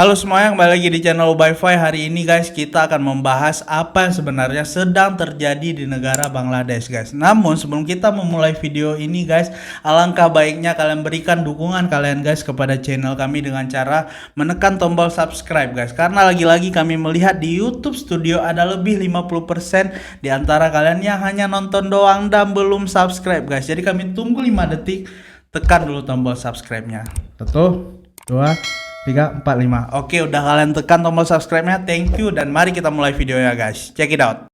Halo semuanya, kembali lagi di channel Ubayfy. Hari ini guys, kita akan membahas apa yang sebenarnya sedang terjadi di negara Bangladesh guys. Namun sebelum kita memulai video ini guys, alangkah baiknya kalian berikan dukungan kalian guys kepada channel kami dengan cara menekan tombol subscribe guys. Karena lagi-lagi kami melihat di YouTube Studio ada lebih 50% di antara kalian yang hanya nonton doang dan belum subscribe guys. Jadi kami tunggu 5 detik, tekan dulu tombol subscribe-nya. 1, 2, 3, 4, 5. Oke, udah kalian tekan tombol subscribe-nya. Thank you dan mari kita mulai videonya guys. Check it out.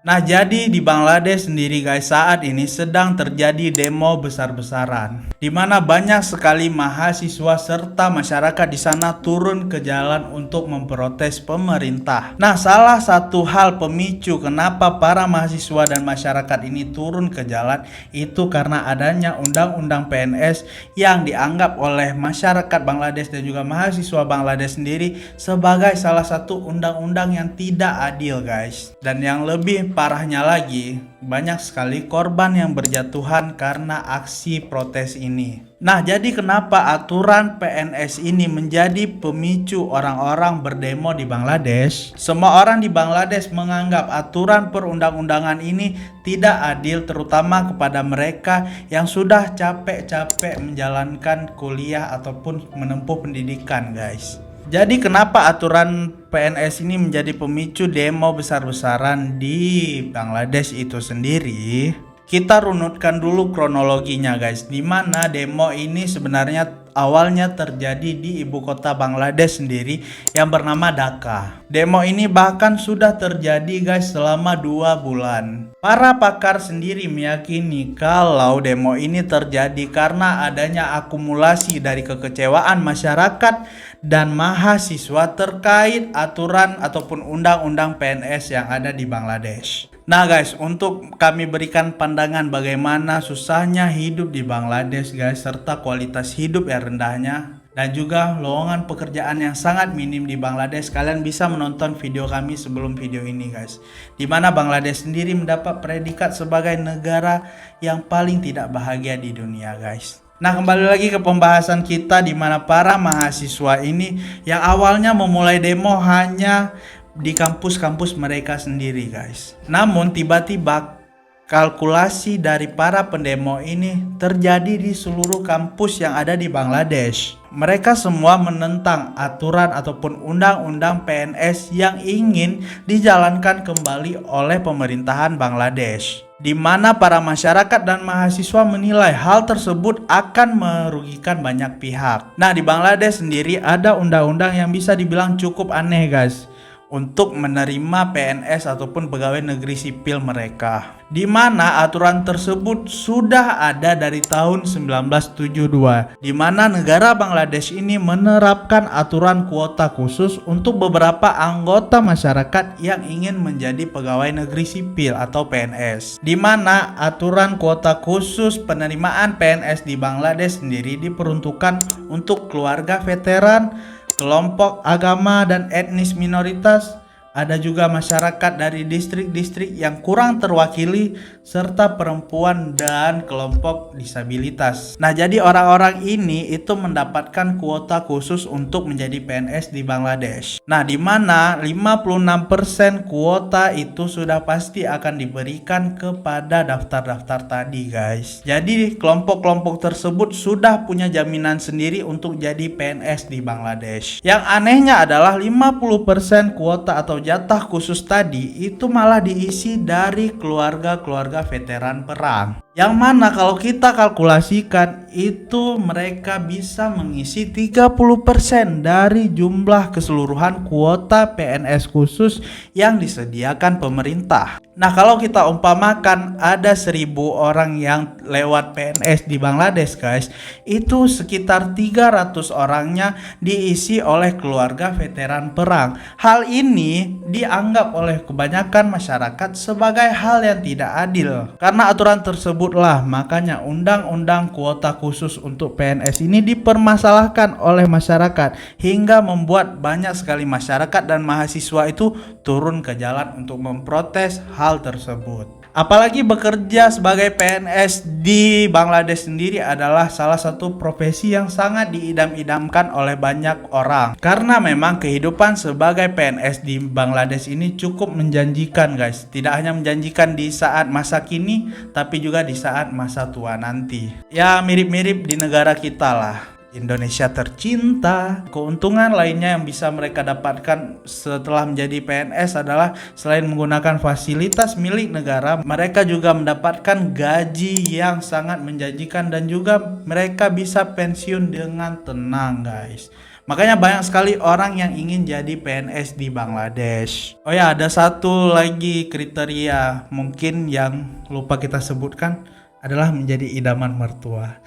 Nah, jadi di Bangladesh sendiri guys, saat ini sedang terjadi demo besar-besaran di mana banyak sekali mahasiswa serta masyarakat di sana turun ke jalan untuk memprotes pemerintah. Nah, salah satu hal pemicu kenapa para mahasiswa dan masyarakat ini turun ke jalan itu karena adanya undang-undang PNS yang dianggap oleh masyarakat Bangladesh dan juga mahasiswa Bangladesh sendiri sebagai salah satu undang-undang yang tidak adil guys. Dan yang lebih parahnya lagi, banyak sekali korban yang berjatuhan karena aksi protes ini. Nah, jadi kenapa aturan PNS ini menjadi pemicu orang-orang berdemo di Bangladesh? Semua orang di Bangladesh menganggap aturan perundang-undangan ini tidak adil, terutama kepada mereka yang sudah capek-capek menjalankan kuliah ataupun menempuh pendidikan guys. Jadi kenapa aturan PNS ini menjadi pemicu demo besar-besaran di Bangladesh itu sendiri? Kita runutkan dulu kronologinya guys, di mana demo ini sebenarnya awalnya terjadi di ibu kota Bangladesh sendiri yang bernama Dhaka. Demo ini bahkan sudah terjadi guys selama 2 bulan. Para pakar sendiri meyakini kalau demo ini terjadi karena adanya akumulasi dari kekecewaan masyarakat dan mahasiswa terkait aturan ataupun undang-undang PNS yang ada di Bangladesh. Nah guys, untuk kami berikan pandangan bagaimana susahnya hidup di Bangladesh guys, serta kualitas hidup yang rendahnya dan juga lowongan pekerjaan yang sangat minim di Bangladesh, kalian bisa menonton video kami sebelum video ini guys, dimana Bangladesh sendiri mendapat predikat sebagai negara yang paling tidak bahagia di dunia guys. Nah, kembali lagi ke pembahasan kita, di mana para mahasiswa ini yang awalnya memulai demo hanya di kampus-kampus mereka sendiri guys. Namun tiba-tiba kalkulasi dari para pendemo ini terjadi di seluruh kampus yang ada di Bangladesh. Mereka semua menentang aturan ataupun undang-undang PNS yang ingin dijalankan kembali oleh pemerintahan Bangladesh, di mana para masyarakat dan mahasiswa menilai hal tersebut akan merugikan banyak pihak. Nah, di Bangladesh sendiri ada undang-undang yang bisa dibilang cukup aneh guys untuk menerima PNS ataupun pegawai negeri sipil mereka, di mana aturan tersebut sudah ada dari tahun 1972, di mana negara Bangladesh ini menerapkan aturan kuota khusus untuk beberapa anggota masyarakat yang ingin menjadi pegawai negeri sipil atau PNS, di mana aturan kuota khusus penerimaan PNS di Bangladesh sendiri diperuntukkan untuk keluarga veteran, kelompok agama dan etnis minoritas, ada juga masyarakat dari distrik-distrik yang kurang terwakili, serta perempuan dan kelompok disabilitas. Nah, jadi orang-orang ini itu mendapatkan kuota khusus untuk menjadi PNS di Bangladesh. Nah, di mana 56% kuota itu sudah pasti akan diberikan kepada daftar-daftar tadi guys. Jadi kelompok-kelompok tersebut sudah punya jaminan sendiri untuk jadi PNS di Bangladesh. Yang anehnya adalah 50% kuota atau jatah khusus tadi itu malah diisi dari keluarga-keluarga veteran perang, yang mana kalau kita kalkulasikan itu mereka bisa mengisi 30% dari jumlah keseluruhan kuota PNS khusus yang disediakan pemerintah. Nah, kalau kita umpamakan ada 1000 orang yang lewat PNS di Bangladesh guys, itu sekitar 300 orangnya diisi oleh keluarga veteran perang. Hal ini dianggap oleh kebanyakan masyarakat sebagai hal yang tidak adil. Karena aturan tersebutlah makanya undang-undang kuota khusus untuk PNS ini dipermasalahkan oleh masyarakat, hingga membuat banyak sekali masyarakat dan mahasiswa itu turun ke jalan untuk memprotes hal tersebut. Apalagi bekerja sebagai PNS di Bangladesh sendiri adalah salah satu profesi yang sangat diidam-idamkan oleh banyak orang. Karena memang kehidupan sebagai PNS di Bangladesh ini cukup menjanjikan guys. Tidak hanya menjanjikan di saat masa kini, tapi juga di saat masa tua nanti. Ya mirip-mirip di negara kita lah, Indonesia tercinta. Keuntungan lainnya yang bisa mereka dapatkan setelah menjadi PNS adalah selain menggunakan fasilitas milik negara, mereka juga mendapatkan gaji yang sangat menjanjikan dan juga mereka bisa pensiun dengan tenang guys. Makanya banyak sekali orang yang ingin jadi PNS di Bangladesh. Oh ya, ada satu lagi kriteria mungkin yang lupa kita sebutkan adalah menjadi idaman mertua.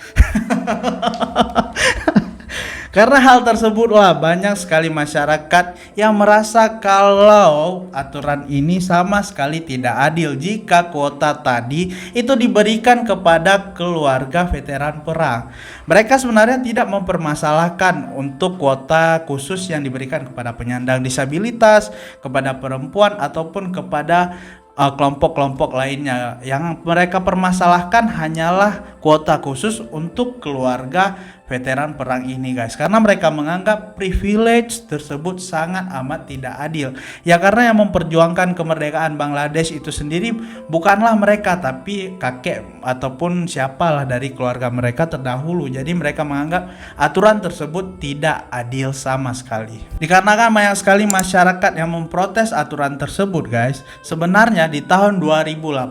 Karena hal tersebutlah banyak sekali masyarakat yang merasa kalau aturan ini sama sekali tidak adil jika kuota tadi itu diberikan kepada keluarga veteran perang. Mereka sebenarnya tidak mempermasalahkan untuk kuota khusus yang diberikan kepada penyandang disabilitas, kepada perempuan ataupun kepada kelompok-kelompok lainnya. Yang mereka permasalahkan hanyalah kuota khusus untuk keluarga veteran perang ini guys, karena mereka menganggap privilege tersebut sangat amat tidak adil. Ya karena yang memperjuangkan kemerdekaan Bangladesh itu sendiri bukanlah mereka, tapi kakek ataupun siapalah dari keluarga mereka terdahulu. Jadi mereka menganggap aturan tersebut tidak adil sama sekali. Dikarenakan banyak sekali masyarakat yang memprotes aturan tersebut guys, sebenarnya di tahun 2018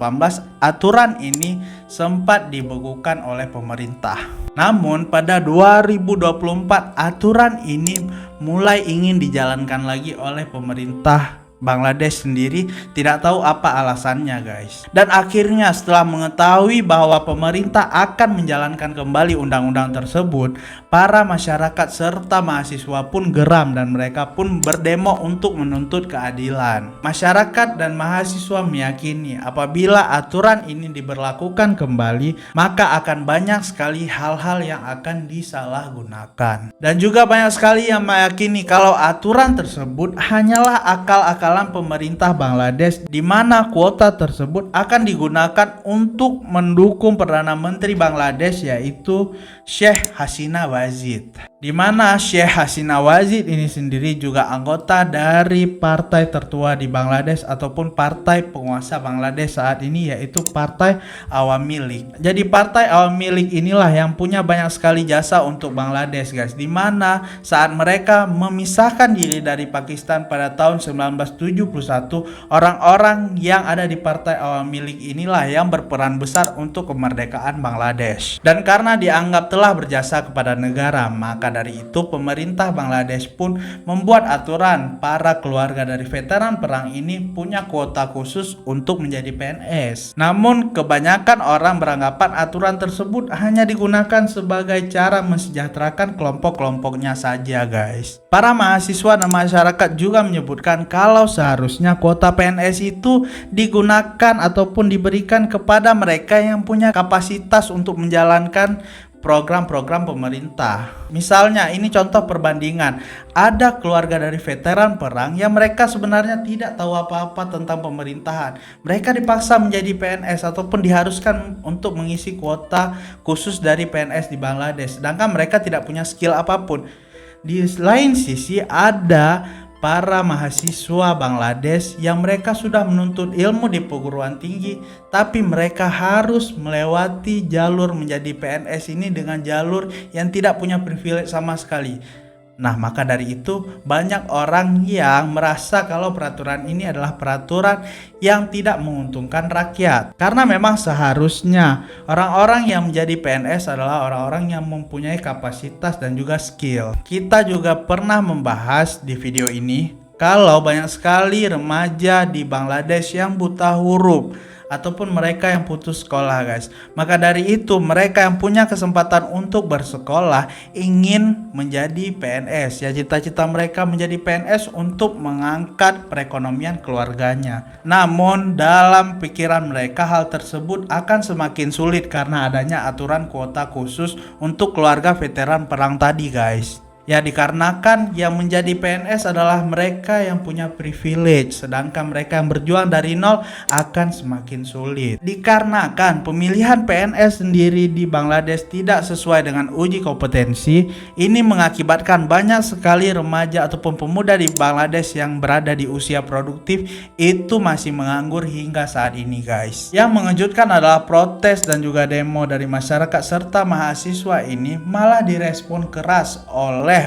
aturan ini sempat dibekukan oleh pemerintah. Namun pada 2024 aturan ini mulai ingin dijalankan lagi oleh pemerintah Bangladesh sendiri. Tidak tahu apa alasannya guys. Dan akhirnya setelah mengetahui bahwa pemerintah akan menjalankan kembali undang-undang tersebut, para masyarakat serta mahasiswa pun geram dan mereka pun berdemo untuk menuntut keadilan. Masyarakat dan mahasiswa meyakini apabila aturan ini diberlakukan kembali, maka akan banyak sekali hal-hal yang akan disalahgunakan. Dan juga banyak sekali yang meyakini kalau aturan tersebut hanyalah akal-akalan pemerintah Bangladesh, di mana kuota tersebut akan digunakan untuk mendukung Perdana Menteri Bangladesh yaitu Sheikh Hasina Wajid. Di mana Sheikh Hasina Wajid ini sendiri juga anggota dari partai tertua di Bangladesh ataupun partai penguasa Bangladesh saat ini, yaitu Partai Awami League. Jadi Partai Awami League inilah yang punya banyak sekali jasa untuk Bangladesh guys, di mana saat mereka memisahkan diri dari Pakistan pada tahun 1971, orang-orang yang ada di Partai Awami League inilah yang berperan besar untuk kemerdekaan Bangladesh. Dan karena dianggap telah berjasa kepada negara, maka dari itu pemerintah Bangladesh pun membuat aturan para keluarga dari veteran perang ini punya kuota khusus untuk menjadi PNS. Namun kebanyakan orang beranggapan aturan tersebut hanya digunakan sebagai cara mensejahterakan kelompok-kelompoknya saja guys. Para mahasiswa dan masyarakat juga menyebutkan kalau seharusnya kuota PNS itu digunakan ataupun diberikan kepada mereka yang punya kapasitas untuk menjalankan program-program pemerintah. Misalnya ini contoh perbandingan, ada keluarga dari veteran perang yang mereka sebenarnya tidak tahu apa-apa tentang pemerintahan. Mereka dipaksa menjadi PNS ataupun diharuskan untuk mengisi kuota khusus dari PNS di Bangladesh, sedangkan mereka tidak punya skill apapun. Di lain sisi ada para mahasiswa Bangladesh yang mereka sudah menuntut ilmu di perguruan tinggi, tapi mereka harus melewati jalur menjadi PNS ini dengan jalur yang tidak punya privilege sama sekali. Nah, maka dari itu banyak orang yang merasa kalau peraturan ini adalah peraturan yang tidak menguntungkan rakyat. Karena memang seharusnya orang-orang yang menjadi PNS adalah orang-orang yang mempunyai kapasitas dan juga skill. Kita juga pernah membahas di video ini kalau banyak sekali remaja di Bangladesh yang buta huruf ataupun mereka yang putus sekolah guys. Maka dari itu mereka yang punya kesempatan untuk bersekolah ingin menjadi PNS. Ya cita-cita mereka menjadi PNS untuk mengangkat perekonomian keluarganya. Namun dalam pikiran mereka hal tersebut akan semakin sulit karena adanya aturan kuota khusus untuk keluarga veteran perang tadi guys. Ya dikarenakan yang menjadi PNS adalah mereka yang punya privilege, sedangkan mereka yang berjuang dari nol akan semakin sulit. Dikarenakan pemilihan PNS sendiri di Bangladesh tidak sesuai dengan uji kompetensi, ini mengakibatkan banyak sekali remaja ataupun pemuda di Bangladesh yang berada di usia produktif itu masih menganggur hingga saat ini guys. Yang mengejutkan adalah protes dan juga demo dari masyarakat serta mahasiswa ini malah direspon keras oleh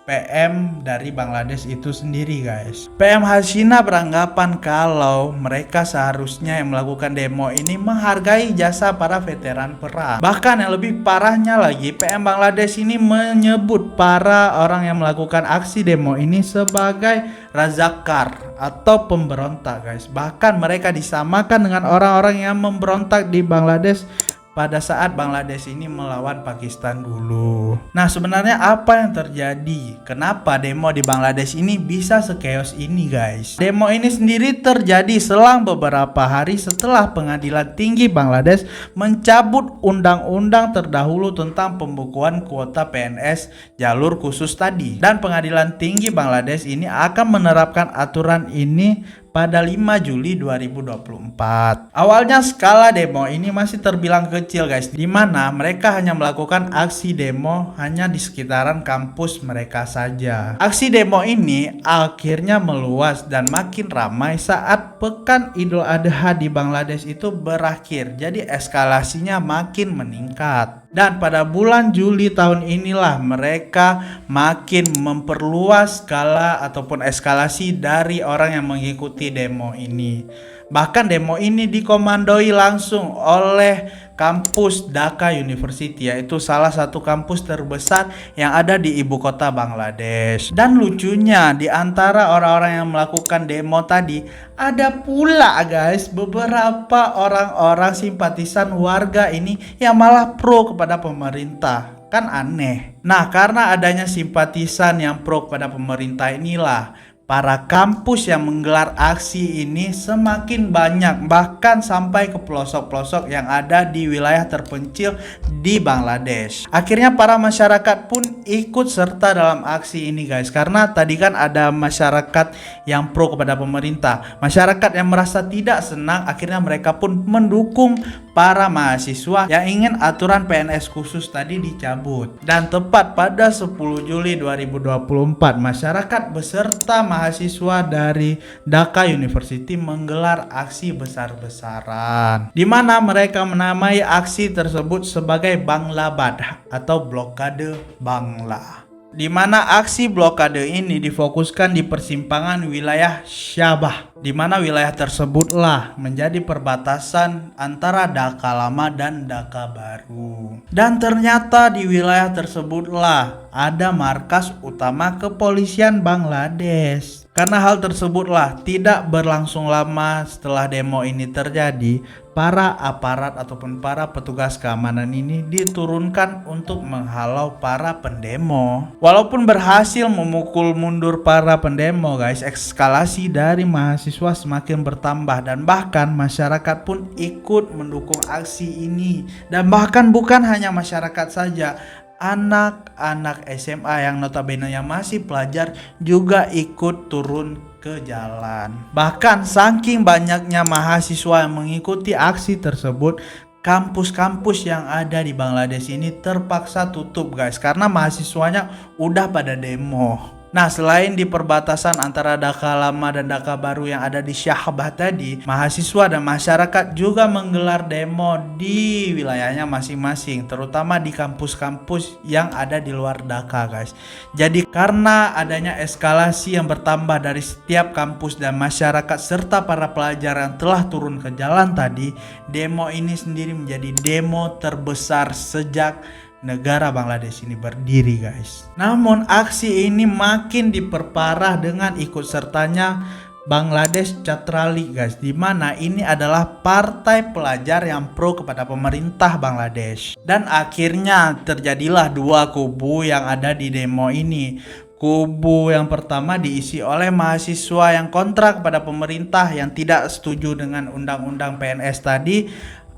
PM dari Bangladesh itu sendiri guys. PM Hasina beranggapan kalau mereka seharusnya yang melakukan demo ini menghargai jasa para veteran perang. Bahkan yang lebih parahnya lagi, PM Bangladesh ini menyebut para orang yang melakukan aksi demo ini sebagai razakar atau pemberontak guys. Bahkan mereka disamakan dengan orang-orang yang memberontak di Bangladesh pada saat Bangladesh ini melawan Pakistan dulu. Nah sebenarnya apa yang terjadi? Kenapa demo di Bangladesh ini bisa sekeos ini guys? Demo ini sendiri terjadi selang beberapa hari setelah Pengadilan Tinggi Bangladesh mencabut undang-undang terdahulu tentang pembukuan kuota PNS jalur khusus tadi. Dan Pengadilan Tinggi Bangladesh ini akan menerapkan aturan ini pada 5 Juli 2024. Awalnya skala demo ini masih terbilang kecil guys, di mana mereka hanya melakukan aksi demo hanya di sekitaran kampus mereka saja. Aksi demo ini akhirnya meluas dan makin ramai saat Pekan Idul Adha di Bangladesh itu berakhir. Jadi eskalasinya makin meningkat. Dan pada bulan Juli tahun inilah mereka makin memperluas skala ataupun eskalasi dari orang yang mengikuti demo ini. Bahkan demo ini dikomandoi langsung oleh kampus Dhaka University, yaitu salah satu kampus terbesar yang ada di ibu kota Bangladesh. Dan lucunya di antara orang-orang yang melakukan demo tadi ada pula guys beberapa orang-orang simpatisan warga ini yang malah pro kepada pemerintah. Kan aneh. Nah karena adanya simpatisan yang pro kepada pemerintah inilah para kampus yang menggelar aksi ini semakin banyak, bahkan sampai ke pelosok-pelosok yang ada di wilayah terpencil di Bangladesh. Akhirnya para masyarakat pun ikut serta dalam aksi ini guys, karena tadi kan ada masyarakat yang pro kepada pemerintah, masyarakat yang merasa tidak senang, akhirnya mereka pun mendukung para mahasiswa yang ingin aturan PNS khusus tadi dicabut. Dan tepat pada 10 Juli 2024 masyarakat beserta mahasiswa dari Dhaka University menggelar aksi besar-besaran, di mana mereka menamai aksi tersebut sebagai Bangla Badh atau blokade Bangla. Di mana aksi blokade ini difokuskan di persimpangan wilayah Syabah, di mana wilayah tersebutlah menjadi perbatasan antara Dhaka Lama dan Dhaka Baru. Dan ternyata di wilayah tersebutlah ada markas utama kepolisian Bangladesh. Karena hal tersebutlah tidak berlangsung lama setelah demo ini terjadi, para aparat ataupun para petugas keamanan ini diturunkan untuk menghalau para pendemo. Walaupun berhasil memukul mundur para pendemo guys, eskalasi dari mahasiswa semakin bertambah dan bahkan masyarakat pun ikut mendukung aksi ini. Dan bahkan bukan hanya masyarakat saja, anak-anak SMA yang notabene masih pelajar juga ikut turun ke jalan. Bahkan saking banyaknya mahasiswa yang mengikuti aksi tersebut, kampus-kampus yang ada di Bangladesh ini terpaksa tutup guys, karena mahasiswanya udah pada demo. Nah selain di perbatasan antara Dhaka Lama dan Dhaka Baru yang ada di Syabah tadi, mahasiswa dan masyarakat juga menggelar demo di wilayahnya masing-masing, terutama di kampus-kampus yang ada di luar Dhaka guys. Jadi karena adanya eskalasi yang bertambah dari setiap kampus dan masyarakat serta para pelajar yang telah turun ke jalan tadi, demo ini sendiri menjadi demo terbesar sejak negara Bangladesh ini berdiri guys. Namun aksi ini makin diperparah dengan ikut sertanya Bangladesh Chatrali guys, dimana ini adalah partai pelajar yang pro kepada pemerintah Bangladesh. Dan akhirnya terjadilah dua kubu yang ada di demo ini. Kubu yang pertama diisi oleh mahasiswa yang kontra kepada pemerintah yang tidak setuju dengan undang-undang PNS tadi.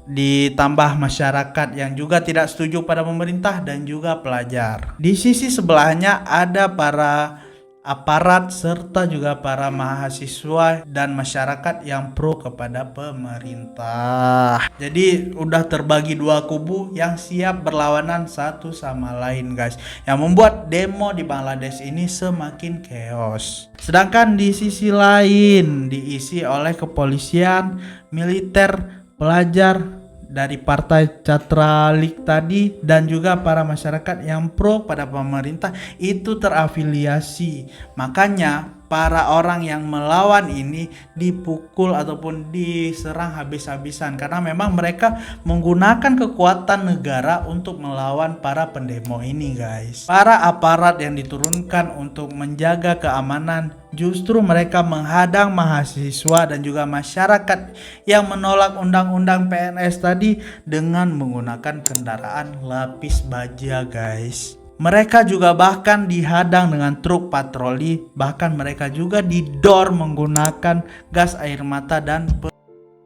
ditambah masyarakat yang juga tidak setuju pada pemerintah dan juga pelajar. Di sisi sebelahnya ada para aparat serta juga para mahasiswa dan masyarakat yang pro kepada pemerintah. Jadi udah terbagi dua kubu yang siap berlawanan satu sama lain guys, yang membuat demo di Bangladesh ini semakin chaos. Sedangkan di sisi lain diisi oleh kepolisian, militer, pelajar dari partai Catralik tadi dan juga para masyarakat yang pro pada pemerintah itu terafiliasi. Makanya para orang yang melawan ini dipukul ataupun diserang habis-habisan karena memang mereka menggunakan kekuatan negara untuk melawan para pendemo ini guys. Para aparat yang diturunkan untuk menjaga keamanan justru mereka menghadang mahasiswa dan juga masyarakat yang menolak undang-undang PNS tadi dengan menggunakan kendaraan lapis baja guys. Mereka juga bahkan dihadang dengan truk patroli, bahkan mereka juga didor menggunakan gas air mata dan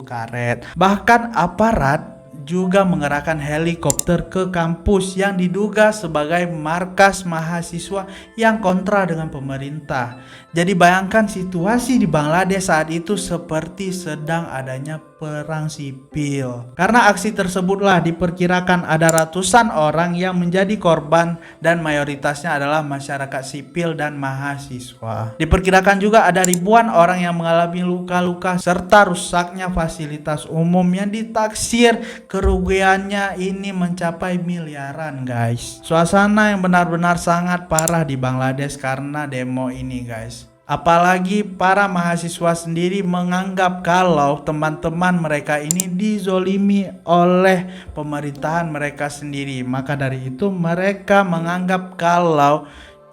karet. Bahkan aparat juga mengerahkan helikopter ke kampus yang diduga sebagai markas mahasiswa yang kontra dengan pemerintah. Jadi bayangkan situasi di Bangladesh saat itu seperti sedang adanya perang sipil. Karena aksi tersebutlah diperkirakan ada ratusan orang yang menjadi korban dan mayoritasnya adalah masyarakat sipil dan mahasiswa. Diperkirakan juga ada ribuan orang yang mengalami luka-luka serta rusaknya fasilitas umum yang ditaksir kerugiannya ini mencapai miliaran guys. Suasana yang benar-benar sangat parah di Bangladesh karena demo ini guys. Apalagi para mahasiswa sendiri menganggap kalau teman-teman mereka ini dizolimi oleh pemerintahan mereka sendiri. Maka dari itu mereka menganggap kalau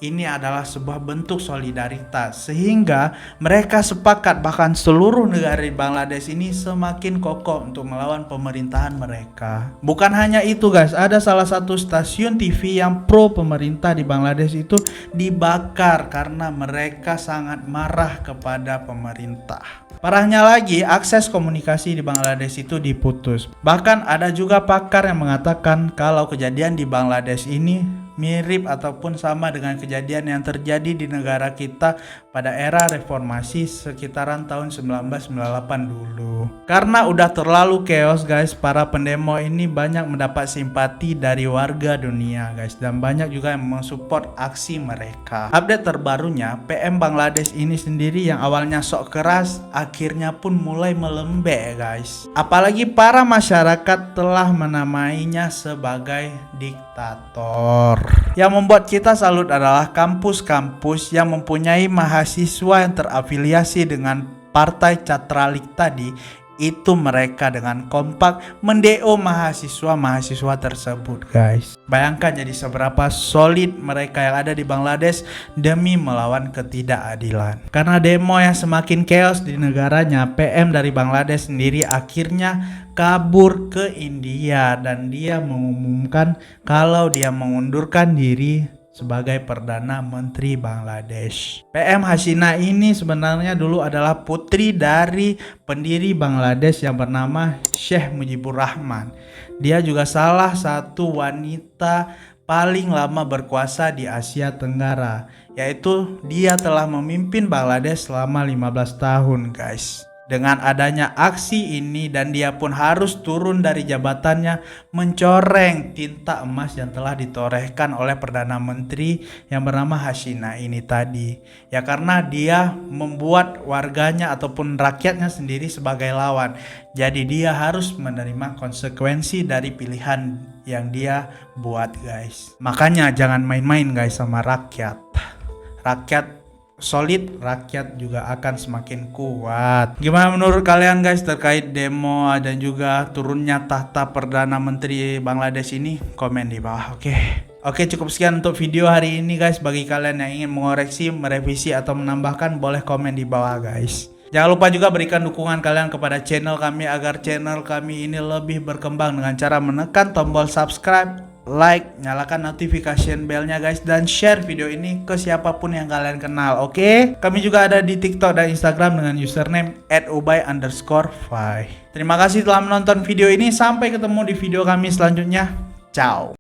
ini adalah sebuah bentuk solidaritas, sehingga mereka sepakat bahkan seluruh negara di Bangladesh ini semakin kokoh untuk melawan pemerintahan mereka. Bukan hanya itu guys, ada salah satu stasiun TV yang pro pemerintah di Bangladesh itu dibakar karena mereka sangat marah kepada pemerintah. Parahnya lagi, akses komunikasi di Bangladesh itu diputus. Bahkan ada juga pakar yang mengatakan kalau kejadian di Bangladesh ini mirip ataupun sama dengan kejadian yang terjadi di negara kita pada era reformasi sekitaran tahun 1998 dulu. Karena udah terlalu chaos guys, para pendemo ini banyak mendapat simpati dari warga dunia guys, dan banyak juga yang mensupport aksi mereka. Update terbarunya, PM Bangladesh ini sendiri yang awalnya sok keras akhirnya pun mulai melembek guys. Apalagi para masyarakat telah menamainya sebagai diktator. Yang membuat kita salut adalah kampus-kampus yang mempunyai mahasiswa yang terafiliasi dengan partai Catralik tadi. Itu mereka dengan kompak mendeo mahasiswa tersebut guys. Bayangkan jadi seberapa solid mereka yang ada di Bangladesh demi melawan ketidakadilan. Karena demo yang semakin chaos di negaranya, PM dari Bangladesh sendiri akhirnya kabur ke India dan dia mengumumkan kalau dia mengundurkan diri sebagai Perdana Menteri Bangladesh. PM Hasina ini sebenarnya dulu adalah putri dari pendiri Bangladesh yang bernama Sheikh Mujibur Rahman. Dia juga salah satu wanita paling lama berkuasa di Asia Tenggara, yaitu dia telah memimpin Bangladesh selama 15 tahun guys. Dengan adanya aksi ini dan dia pun harus turun dari jabatannya mencoreng tinta emas yang telah ditorehkan oleh Perdana Menteri yang bernama Hasina ini tadi. Ya karena dia membuat warganya ataupun rakyatnya sendiri sebagai lawan. Jadi dia harus menerima konsekuensi dari pilihan yang dia buat guys. Makanya jangan main-main guys sama rakyat. Rakyat solid, rakyat juga akan semakin kuat. Gimana menurut kalian guys terkait demo dan juga turunnya tahta Perdana Menteri Bangladesh ini? Komen di bawah, Oke, cukup sekian untuk video hari ini guys. Bagi kalian yang ingin mengoreksi, merevisi atau menambahkan, boleh komen di bawah guys. Jangan lupa juga berikan dukungan kalian kepada channel kami agar channel kami ini lebih berkembang dengan cara menekan tombol subscribe like, nyalakan notification bellnya guys, dan share video ini ke siapapun yang kalian kenal. Oke? Kami juga ada di TikTok dan Instagram dengan username @ubay_5. Terima kasih telah menonton video ini. Sampai ketemu di video kami selanjutnya. Ciao.